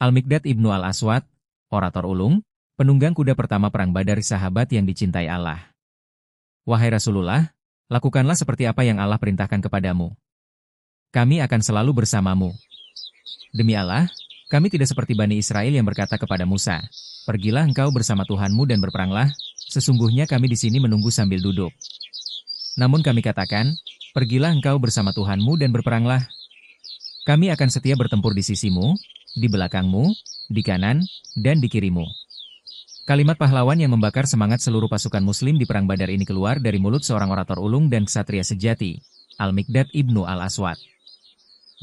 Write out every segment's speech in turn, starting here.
Al-Miqdad ibnu Al-Aswad, orator ulung, penunggang kuda pertama perang Badar, sahabat yang dicintai Allah. Wahai Rasulullah, lakukanlah seperti apa yang Allah perintahkan kepadamu. Kami akan selalu bersamamu. Demi Allah, kami tidak seperti Bani Israel yang berkata kepada Musa, "Pergilah engkau bersama Tuhanmu dan berperanglah, sesungguhnya kami di sini menunggu sambil duduk." Namun kami katakan, "Pergilah engkau bersama Tuhanmu dan berperanglah. Kami akan setia bertempur di sisimu, di belakangmu, di kanan, dan di kirimu." Kalimat pahlawan yang membakar semangat seluruh pasukan muslim di Perang Badar ini keluar dari mulut seorang orator ulung dan ksatria sejati, Al-Miqdad ibnu Al-Aswad.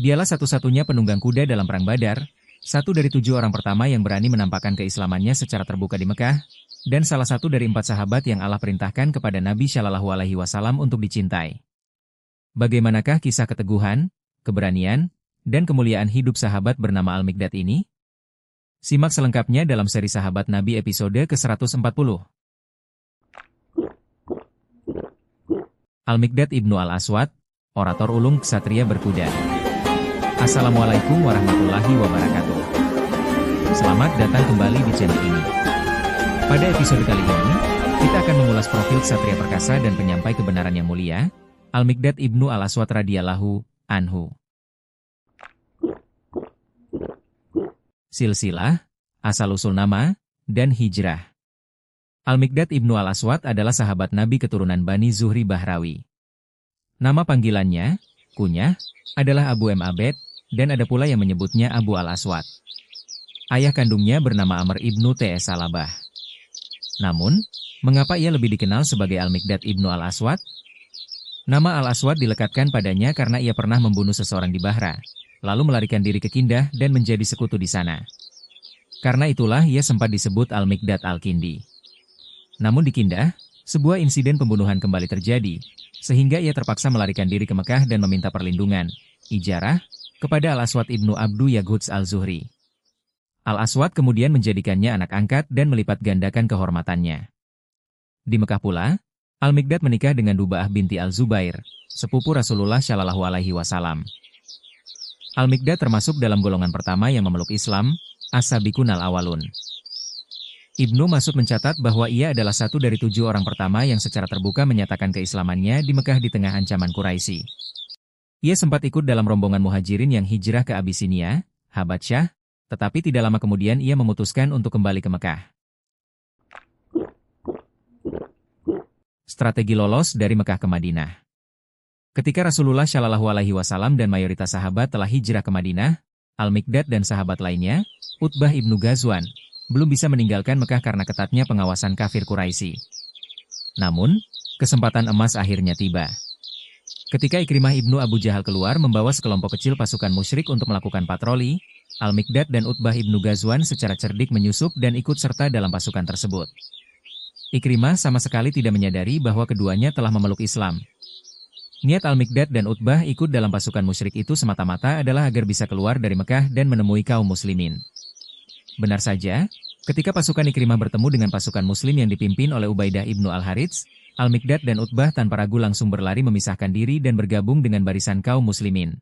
Dialah satu-satunya penunggang kuda dalam Perang Badar, satu dari 7 orang pertama yang berani menampakkan keislamannya secara terbuka di Mekah, dan salah satu dari 4 sahabat yang Allah perintahkan kepada Nabi Shallallahu Alaihi Wasallam untuk dicintai. Bagaimanakah kisah keteguhan, keberanian, dan kemuliaan hidup sahabat bernama Al-Miqdad ini? Simak selengkapnya dalam seri Sahabat Nabi episode ke-140. Al-Miqdad ibnu Al-Aswad, orator ulung ksatria berkuda. Assalamualaikum warahmatullahi wabarakatuh. Selamat datang kembali di channel ini. Pada episode kali ini, kita akan mengulas profil ksatria perkasa dan penyampai kebenaran yang mulia, Al-Miqdad ibnu Al-Aswad radhiyallahu anhu. Silsilah, asal-usul nama, dan hijrah. Al-Miqdad ibnu Al-Aswad adalah sahabat Nabi keturunan Bani Zuhri Bahrawi. Nama panggilannya, kunyah, adalah Abu Abed, dan ada pula yang menyebutnya Abu Al-Aswad. Ayah kandungnya bernama Amr ibnu T.S. Salabah. Namun, mengapa ia lebih dikenal sebagai Al-Miqdad ibnu Al-Aswad? Nama Al-Aswad dilekatkan padanya karena ia pernah membunuh seseorang di Bahra, lalu melarikan diri ke Kindah dan menjadi sekutu di sana. Karena itulah ia sempat disebut Al-Miqdad Al-Kindi. Namun di Kindah, sebuah insiden pembunuhan kembali terjadi, sehingga ia terpaksa melarikan diri ke Mekah dan meminta perlindungan, ijarah, kepada Al-Aswad ibnu Abdu Yaghuts Al-Zuhri. Al-Aswad kemudian menjadikannya anak angkat dan melipat gandakan kehormatannya. Di Mekah pula, Al-Miqdad menikah dengan Dubaah binti Al-Zubair, sepupu Rasulullah Shallallahu Alaihi Wasallam. Al-Miqdad termasuk dalam golongan pertama yang memeluk Islam, As-Sabiqun Al-Awwalun. Ibnu Mas'ud mencatat bahwa ia adalah satu dari 7 orang pertama yang secara terbuka menyatakan keislamannya di Mekah di tengah ancaman Quraisy. Ia sempat ikut dalam rombongan muhajirin yang hijrah ke Abisinia, Habasyah, tetapi tidak lama kemudian ia memutuskan untuk kembali ke Mekah. Strategi lolos dari Mekah ke Madinah. Ketika Rasulullah Shallallahu Alaihi Wasallam dan mayoritas sahabat telah hijrah ke Madinah, Al-Miqdad dan sahabat lainnya, Utbah ibnu Ghazwan, belum bisa meninggalkan Mekah karena ketatnya pengawasan kafir Quraisy. Namun, kesempatan emas akhirnya tiba. Ketika Ikrimah ibnu Abu Jahal keluar membawa sekelompok kecil pasukan musyrik untuk melakukan patroli, Al-Miqdad dan Utbah ibnu Ghazwan secara cerdik menyusup dan ikut serta dalam pasukan tersebut. Ikrimah sama sekali tidak menyadari bahwa keduanya telah memeluk Islam. Niat Al-Miqdad dan Utbah ikut dalam pasukan musyrik itu semata-mata adalah agar bisa keluar dari Mekah dan menemui kaum muslimin. Benar saja, ketika pasukan Ikrimah bertemu dengan pasukan muslim yang dipimpin oleh Ubaidah ibnu Al-Harits, Al-Miqdad dan Utbah tanpa ragu langsung berlari memisahkan diri dan bergabung dengan barisan kaum muslimin.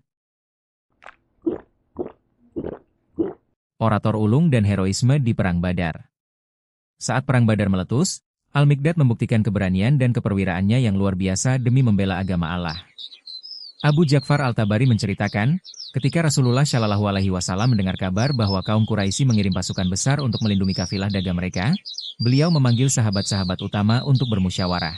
Orator ulung dan heroisme di Perang Badar. Saat Perang Badar meletus, Al-Miqdad membuktikan keberanian dan keperwiraannya yang luar biasa demi membela agama Allah. Abu Ja'far Al-Tabari menceritakan, ketika Rasulullah Shallallahu Alaihi Wasallam mendengar kabar bahwa kaum Quraisy mengirim pasukan besar untuk melindungi kafilah dagang mereka, beliau memanggil sahabat-sahabat utama untuk bermusyawarah.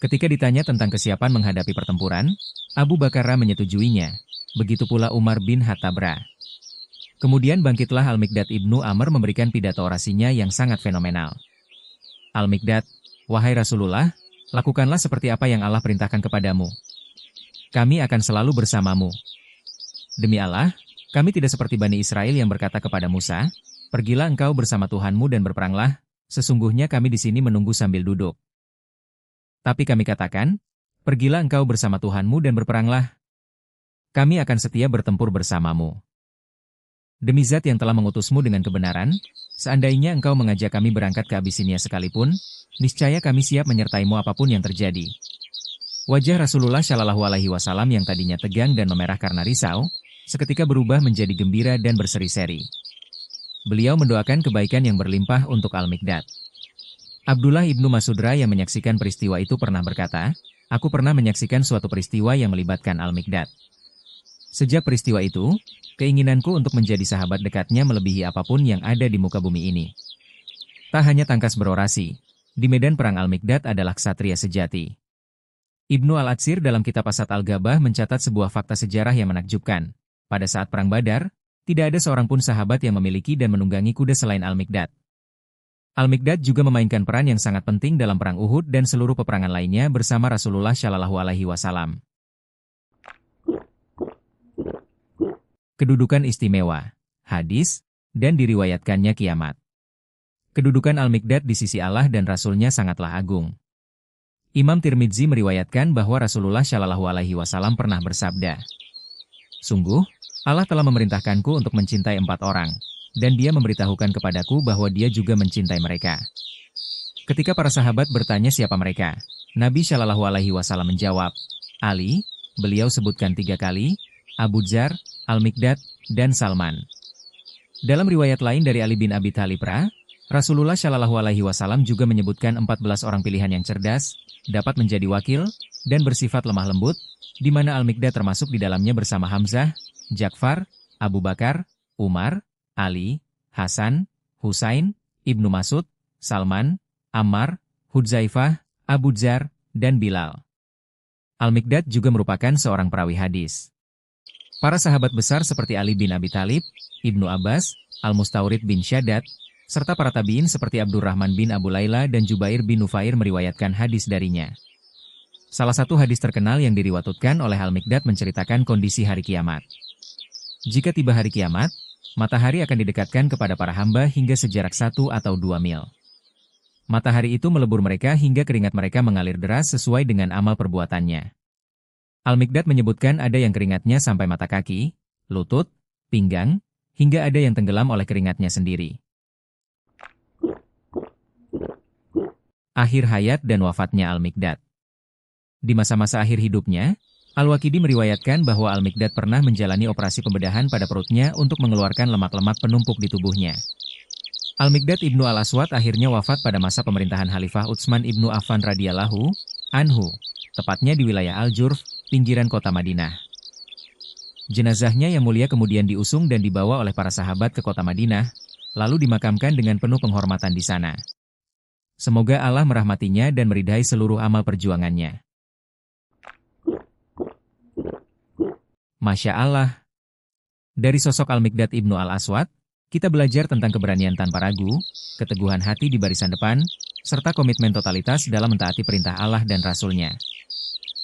Ketika ditanya tentang kesiapan menghadapi pertempuran, Abu Bakar menyetujuinya, begitu pula Umar bin Khattab. Kemudian bangkitlah Al-Miqdad ibnu Amr memberikan pidato orasinya yang sangat fenomenal. Al-Miqdad, wahai Rasulullah, lakukanlah seperti apa yang Allah perintahkan kepadamu. Kami akan selalu bersamamu. Demi Allah, kami tidak seperti Bani Israel yang berkata kepada Musa, "Pergilah engkau bersama Tuhanmu dan berperanglah, sesungguhnya kami di sini menunggu sambil duduk." Tapi kami katakan, "Pergilah engkau bersama Tuhanmu dan berperanglah. Kami akan setia bertempur bersamamu." Demi Zat yang telah mengutusmu dengan kebenaran, seandainya engkau mengajak kami berangkat ke Abisinia sekalipun, niscaya kami siap menyertaimu apapun yang terjadi. Wajah Rasulullah Shallallahu Alaihi Wasallam yang tadinya tegang dan memerah karena risau, seketika berubah menjadi gembira dan berseri-seri. beliau mendoakan kebaikan yang berlimpah untuk Al-Miqdad. Abdullah ibnu Mas'udra yang menyaksikan peristiwa itu pernah berkata, "Aku pernah menyaksikan suatu peristiwa yang melibatkan Al-Miqdad. Sejak peristiwa itu, keinginanku untuk menjadi sahabat dekatnya melebihi apapun yang ada di muka bumi ini." Tak hanya tangkas berorasi, di medan perang Al-Miqdad adalah ksatria sejati. Ibnu Al-Atsir dalam kitab Asad Al-Gabah mencatat sebuah fakta sejarah yang menakjubkan. Pada saat perang Badar, tidak ada seorang pun sahabat yang memiliki dan menunggangi kuda selain Al-Miqdad. Al-Miqdad juga memainkan peran yang sangat penting dalam perang Uhud dan seluruh peperangan lainnya bersama Rasulullah Shallallahu Alaihi Wasallam. Kedudukan istimewa, hadis, dan diriwayatkannya kiamat. Kedudukan Al-Miqdad di sisi Allah dan Rasulnya sangatlah agung. Imam Tirmidzi meriwayatkan bahwa Rasulullah Shallallahu Alaihi Wasallam pernah bersabda, "Sungguh, Allah telah memerintahkanku untuk mencintai 4 orang. Dan dia memberitahukan kepadaku bahwa dia juga mencintai mereka." Ketika para sahabat bertanya siapa mereka, Nabi Shallallahu Alaihi Wasallam menjawab, "Ali," beliau sebutkan 3 kali, "Abu Dzar, Al-Miqdad, dan Salman." Dalam riwayat lain dari Ali bin Abi Thalib, Rasulullah Shallallahu Alaihi Wasallam juga menyebutkan 14 orang pilihan yang cerdas, dapat menjadi wakil, dan bersifat lemah lembut, di mana Al-Miqdad termasuk di dalamnya bersama Hamzah, Ja'far, Abu Bakar, Umar, Ali, Hasan, Husain, Ibnu Mas'ud, Salman, Ammar, Hudzaifah, Abu Dzar, dan Bilal. Al-Miqdad juga merupakan seorang perawi hadis. Para sahabat besar seperti Ali bin Abi Thalib, Ibnu Abbas, Al-Mustawrid bin Syaddad, serta para tabi'in seperti Abdurrahman bin Abu Layla dan Jubair bin Nufair meriwayatkan hadis darinya. Salah satu hadis terkenal yang diriwayatkan oleh Al-Miqdad menceritakan kondisi hari kiamat. Jika tiba hari kiamat, matahari akan didekatkan kepada para hamba hingga sejarak 1 atau 2 mil. Matahari itu melebur mereka hingga keringat mereka mengalir deras sesuai dengan amal perbuatannya. Al-Miqdad menyebutkan ada yang keringatnya sampai mata kaki, lutut, pinggang, hingga ada yang tenggelam oleh keringatnya sendiri. Akhir hayat dan wafatnya Al-Miqdad. Di masa-masa akhir hidupnya, Al-Waqidi meriwayatkan bahwa Al-Miqdad pernah menjalani operasi pembedahan pada perutnya untuk mengeluarkan lemak-lemak penumpuk di tubuhnya. Al-Miqdad ibnu Al-Aswad akhirnya wafat pada masa pemerintahan Khalifah Utsman ibnu Affan radhiyallahu anhu, tepatnya di wilayah Al-Jurf, pinggiran kota Madinah. Jenazahnya yang mulia kemudian diusung dan dibawa oleh para sahabat ke kota Madinah, lalu dimakamkan dengan penuh penghormatan di sana. Semoga Allah merahmatinya dan meridai seluruh amal perjuangannya. Masya Allah. Dari sosok Al-Miqdad ibnu Al-Aswad, kita belajar tentang keberanian tanpa ragu, keteguhan hati di barisan depan, serta komitmen totalitas dalam mentaati perintah Allah dan Rasul-Nya.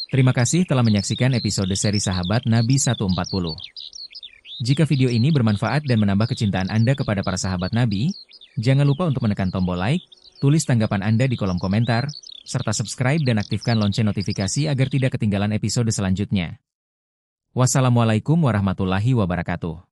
Terima kasih telah menyaksikan episode seri Sahabat Nabi 140. Jika video ini bermanfaat dan menambah kecintaan Anda kepada para sahabat Nabi, jangan lupa untuk menekan tombol like, tulis tanggapan Anda di kolom komentar, serta subscribe dan aktifkan lonceng notifikasi agar tidak ketinggalan episode selanjutnya. Wassalamualaikum warahmatullahi wabarakatuh.